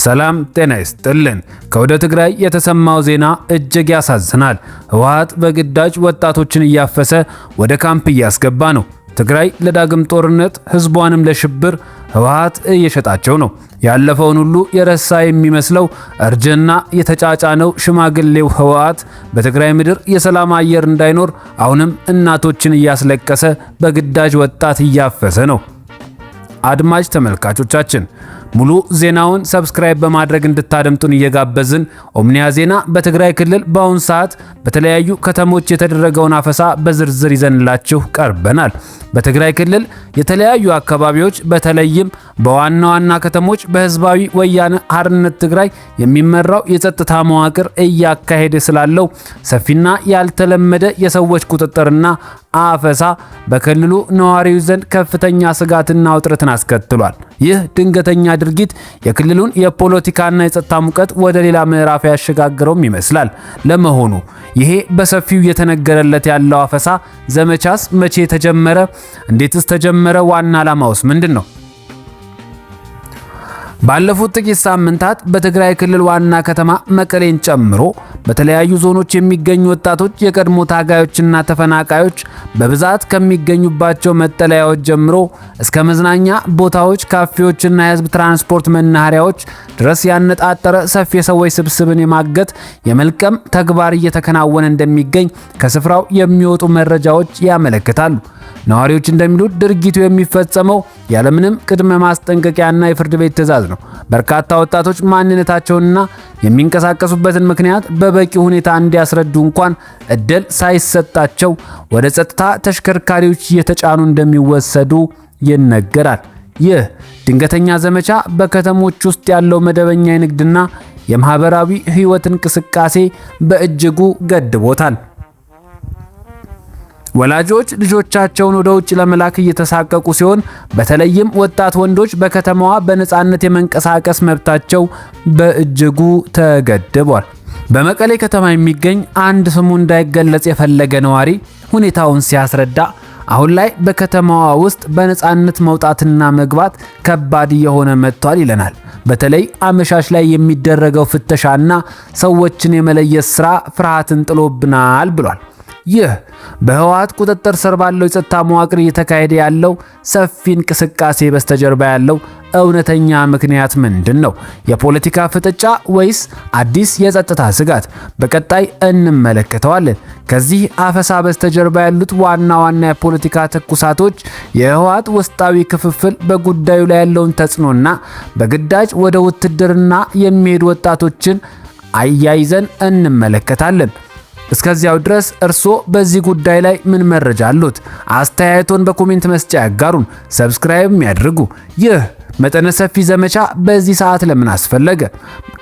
ሰላም ጤና ይስጥልን። ከወደ ትግራይ የተሰማው ዜና እጅግ ያሳዝናል። ህወሓት በግዳጅ ወጣቶችን እያፈሰ ወደ ካምፕ እያስገባ ነው። ትግራይ ለዳግም ጦርነት ህዝቧንም ለሽብር ህወሓት እየሸጣቸው ነው። ያለፈውን ሁሉ የረሳ የሚመስለው እርጅና የተጫጫነው ሽማግሌው ህወሓት በትግራይ ምድር የሰላም አየር እንዳይኖር አሁንም እናቶችን እያስለቀሰ በግዳጅ ወጣት እያፈሰ ነው። አድማጭ ተመልካቾቻችን ሙሉ ዜናውን ሰብስክራይብ በማድረግ እንድታደምጡን እየጋበዝን ኦምኒያ ዜና በትግራይ ክልል በአሁኑ ሰዓት በተለያዩ ከተሞች የተደረገውን አፈሳ በዝርዝር ይዘንላችሁ ቀርበናል። በትግራይ ክልል የተለያዩ አካባቢዎች በተለይም በዋና ዋና ከተሞች በህዝባዊ ወያነ ሓርነት ትግራይ የሚመራው የጸጥታ መዋቅር እያካሄደ ስላለው ሰፊና ያልተለመደ የሰዎች ቁጥጥርና አፈሳ በክልሉ ነዋሪዎች ዘንድ ከፍተኛ ስጋትና ውጥረትን አስከትሏል። ይህ ድንገተኛ ድርጊት የክልሉን የፖለቲካና የጸጥታ ሙቀት ወደ ሌላ ምዕራፍ ያሸጋግረውም ይመስላል። ለመሆኑ ይሄ በሰፊው የተነገረለት ያለው አፈሳ ዘመቻስ መቼ ተጀመረ? እንዴትስ ተጀመረ? ዋና ዓላማውስ ምንድን ነው? ባለፉት ጥቂት ሳምንታት በትግራይ ክልል ዋና ከተማ መቀሌን ጨምሮ በተለያዩ ዞኖች የሚገኙ ወጣቶች የቀድሞ ታጋዮችና ተፈናቃዮች በብዛት ከሚገኙባቸው መጠለያዎች ጀምሮ እስከ መዝናኛ ቦታዎች፣ ካፌዎችና የህዝብ ትራንስፖርት መናኸሪያዎች ድረስ ያነጣጠረ ሰፊ የሰዎች ስብስብን የማገት የመልቀም ተግባር እየተከናወነ እንደሚገኝ ከስፍራው የሚወጡ መረጃዎች ያመለክታሉ። ነዋሪዎች እንደሚሉት ድርጊቱ የሚፈጸመው ያለምንም ቅድመ ማስጠንቀቂያና የፍርድ ቤት ትዕዛዝ ነው። በርካታ ወጣቶች ማንነታቸውንና የሚንቀሳቀሱበትን ምክንያት በበቂ ሁኔታ እንዲያስረዱ እንኳን እድል ሳይሰጣቸው ወደ ጸጥታ ተሽከርካሪዎች እየተጫኑ እንደሚወሰዱ ይነገራል። ይህ ድንገተኛ ዘመቻ በከተሞች ውስጥ ያለው መደበኛ የንግድና የማህበራዊ ህይወት እንቅስቃሴ በእጅጉ ገድቦታል። ወላጆች ልጆቻቸውን ወደ ውጭ ለመላክ እየተሳቀቁ ሲሆን በተለይም ወጣት ወንዶች በከተማዋ በነጻነት የመንቀሳቀስ መብታቸው በእጅጉ ተገድቧል። በመቀሌ ከተማ የሚገኝ አንድ ስሙ እንዳይገለጽ የፈለገ ነዋሪ ሁኔታውን ሲያስረዳ አሁን ላይ በከተማዋ ውስጥ በነጻነት መውጣትና መግባት ከባድ እየሆነ መጥቷል ይለናል። በተለይ አመሻሽ ላይ የሚደረገው ፍተሻና ሰዎችን የመለየት ስራ ፍርሃትን ጥሎብናል ብሏል። ይህ በህወሓት ቁጥጥር ስር ባለው የጸጥታ መዋቅር እየተካሄደ ያለው ሰፊ እንቅስቃሴ በስተጀርባ ያለው እውነተኛ ምክንያት ምንድን ነው? የፖለቲካ ፍጥጫ ወይስ አዲስ የጸጥታ ስጋት? በቀጣይ እንመለከተዋለን። ከዚህ አፈሳ በስተጀርባ ያሉት ዋና ዋና የፖለቲካ ትኩሳቶች፣ የህወሓት ውስጣዊ ክፍፍል፣ በጉዳዩ ላይ ያለውን ተጽዕኖና በግዳጅ ወደ ውትድርና የሚሄዱ ወጣቶችን አያይዘን እንመለከታለን። እስከዚያው ድረስ እርስዎ በዚህ ጉዳይ ላይ ምን መረጃ አሉት? አስተያየቶን በኮሜንት መስጫ ያጋሩን፣ ሰብስክራይብ ያድርጉ። ይህ መጠነ ሰፊ ዘመቻ በዚህ ሰዓት ለምን አስፈለገ?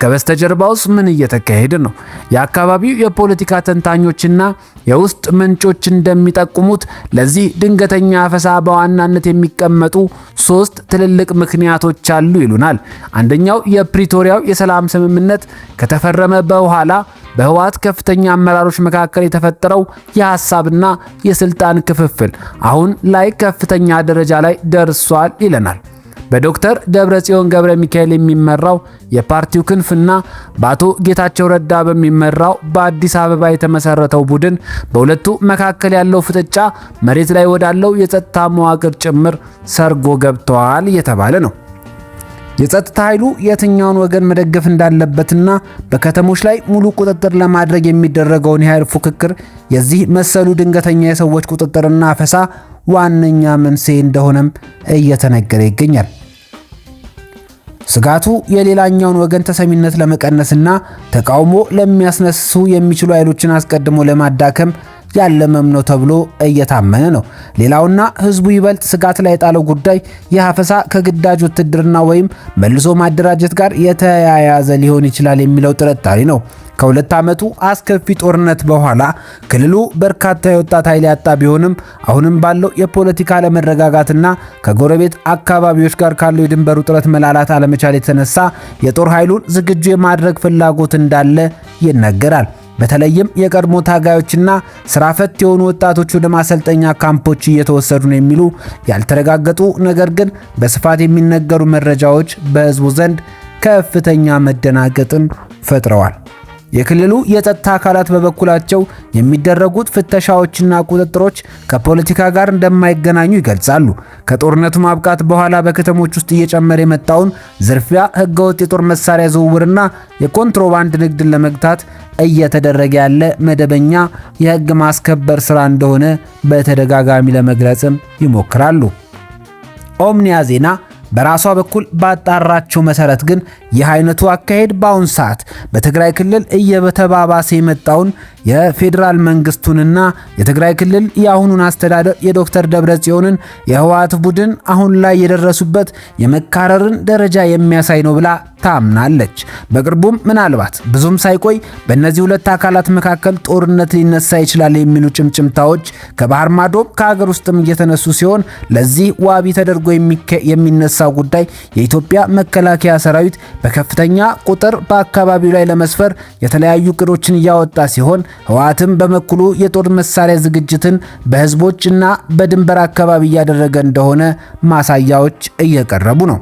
ከበስተጀርባውስ ምን እየተካሄደ ነው? የአካባቢው የፖለቲካ ተንታኞችና የውስጥ ምንጮች እንደሚጠቁሙት ለዚህ ድንገተኛ አፈሳ በዋናነት የሚቀመጡ 3 ትልልቅ ምክንያቶች አሉ ይሉናል። አንደኛው የፕሪቶሪያው የሰላም ስምምነት ከተፈረመ በኋላ በህወሓት ከፍተኛ አመራሮች መካከል የተፈጠረው የሐሳብና የስልጣን ክፍፍል አሁን ላይ ከፍተኛ ደረጃ ላይ ደርሷል ይለናል። በዶክተር ደብረጽዮን ገብረ ሚካኤል የሚመራው የፓርቲው ክንፍና በአቶ ጌታቸው ረዳ በሚመራው በአዲስ አበባ የተመሰረተው ቡድን በሁለቱ መካከል ያለው ፍጥጫ መሬት ላይ ወዳለው የጸጥታ መዋቅር ጭምር ሰርጎ ገብተዋል እየተባለ ነው። የጸጥታ ኃይሉ የትኛውን ወገን መደገፍ እንዳለበትና በከተሞች ላይ ሙሉ ቁጥጥር ለማድረግ የሚደረገውን የኃይል ፉክክር የዚህ መሰሉ ድንገተኛ የሰዎች ቁጥጥርና አፈሳ ዋነኛ መንስኤ እንደሆነም እየተነገረ ይገኛል። ስጋቱ የሌላኛውን ወገን ተሰሚነት ለመቀነስና ተቃውሞ ለሚያስነሱ የሚችሉ ኃይሎችን አስቀድሞ ለማዳከም ያለመም ነው ተብሎ እየታመነ ነው። ሌላውና ህዝቡ ይበልጥ ስጋት ላይ የጣለው ጉዳይ የአፈሳ ከግዳጅ ውትድርና ወይም መልሶ ማደራጀት ጋር የተያያዘ ሊሆን ይችላል የሚለው ጥርጣሬ ነው። ከ2 ዓመቱ አስከፊ ጦርነት በኋላ ክልሉ በርካታ የወጣት ኃይል ያጣ ቢሆንም አሁንም ባለው የፖለቲካ አለመረጋጋትና ከጎረቤት አካባቢዎች ጋር ካለው የድንበር ውጥረት መላላት አለመቻል የተነሳ የጦር ኃይሉን ዝግጁ የማድረግ ፍላጎት እንዳለ ይነገራል። በተለይም የቀድሞ ታጋዮችና ስራ ፈት የሆኑ ወጣቶች ወደ ማሰልጠኛ ካምፖች እየተወሰዱ ነው የሚሉ ያልተረጋገጡ ነገር ግን በስፋት የሚነገሩ መረጃዎች በህዝቡ ዘንድ ከፍተኛ መደናገጥም ፈጥረዋል። የክልሉ የጸጥታ አካላት በበኩላቸው የሚደረጉት ፍተሻዎችና ቁጥጥሮች ከፖለቲካ ጋር እንደማይገናኙ ይገልጻሉ። ከጦርነቱ ማብቃት በኋላ በከተሞች ውስጥ እየጨመረ የመጣውን ዝርፊያ፣ ህገወጥ የጦር መሳሪያ ዝውውርና የኮንትሮባንድ ንግድን ለመግታት እየተደረገ ያለ መደበኛ የህግ ማስከበር ስራ እንደሆነ በተደጋጋሚ ለመግለጽም ይሞክራሉ። ኦምኒያ ዜና በራሷ በኩል ባጣራቸው መሰረት ግን ይህ አይነቱ አካሄድ በአሁን ሰዓት በትግራይ ክልል እየተባባሰ የመጣውን የፌዴራል መንግስቱንና የትግራይ ክልል የአሁኑን አስተዳደር የዶክተር ደብረጽዮንን የህወሓት ቡድን አሁን ላይ የደረሱበት የመካረርን ደረጃ የሚያሳይ ነው ብላ ታምናለች። በቅርቡም ምናልባት ብዙም ሳይቆይ በእነዚህ ሁለት አካላት መካከል ጦርነት ሊነሳ ይችላል የሚሉ ጭምጭምታዎች ከባህር ማዶም ከሀገር ውስጥም እየተነሱ ሲሆን ለዚህ ዋቢ ተደርጎ የሚነሳው ጉዳይ የኢትዮጵያ መከላከያ ሰራዊት በከፍተኛ ቁጥር በአካባቢው ላይ ለመስፈር የተለያዩ እቅዶችን እያወጣ ሲሆን ህወሓትም በመኩሉ የጦር መሳሪያ ዝግጅትን በህዝቦችና በድንበር አካባቢ እያደረገ እንደሆነ ማሳያዎች እየቀረቡ ነው።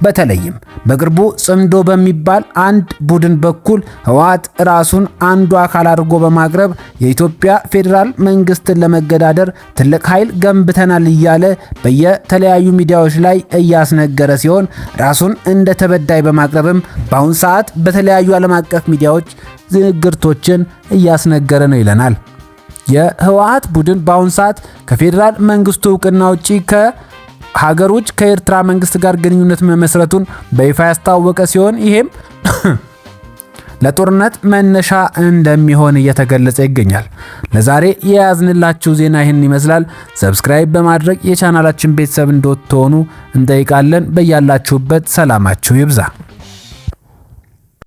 በተለይም በቅርቡ ጽምዶ በሚባል አንድ ቡድን በኩል ህወሓት ራሱን አንዱ አካል አድርጎ በማቅረብ የኢትዮጵያ ፌዴራል መንግስትን ለመገዳደር ትልቅ ኃይል ገንብተናል እያለ በየተለያዩ ሚዲያዎች ላይ እያስነገረ ሲሆን ራሱን እንደ ተበዳይ በማቅረብም በአሁን ሰዓት በተለያዩ ዓለም አቀፍ ሚዲያዎች ዝግርቶችን እያስነገረ ነው ይለናል። የህወሓት ቡድን በአሁን ሰዓት ከፌዴራል መንግስቱ እውቅና ውጪ ከሀገር ውጭ ከኤርትራ መንግስት ጋር ግንኙነት መመስረቱን በይፋ ያስታወቀ ሲሆን ይሄም ለጦርነት መነሻ እንደሚሆን እየተገለጸ ይገኛል። ለዛሬ የያዝንላችሁ ዜና ይህን ይመስላል። ሰብስክራይብ በማድረግ የቻናላችን ቤተሰብ እንድትሆኑ እንጠይቃለን። በያላችሁበት ሰላማችሁ ይብዛ።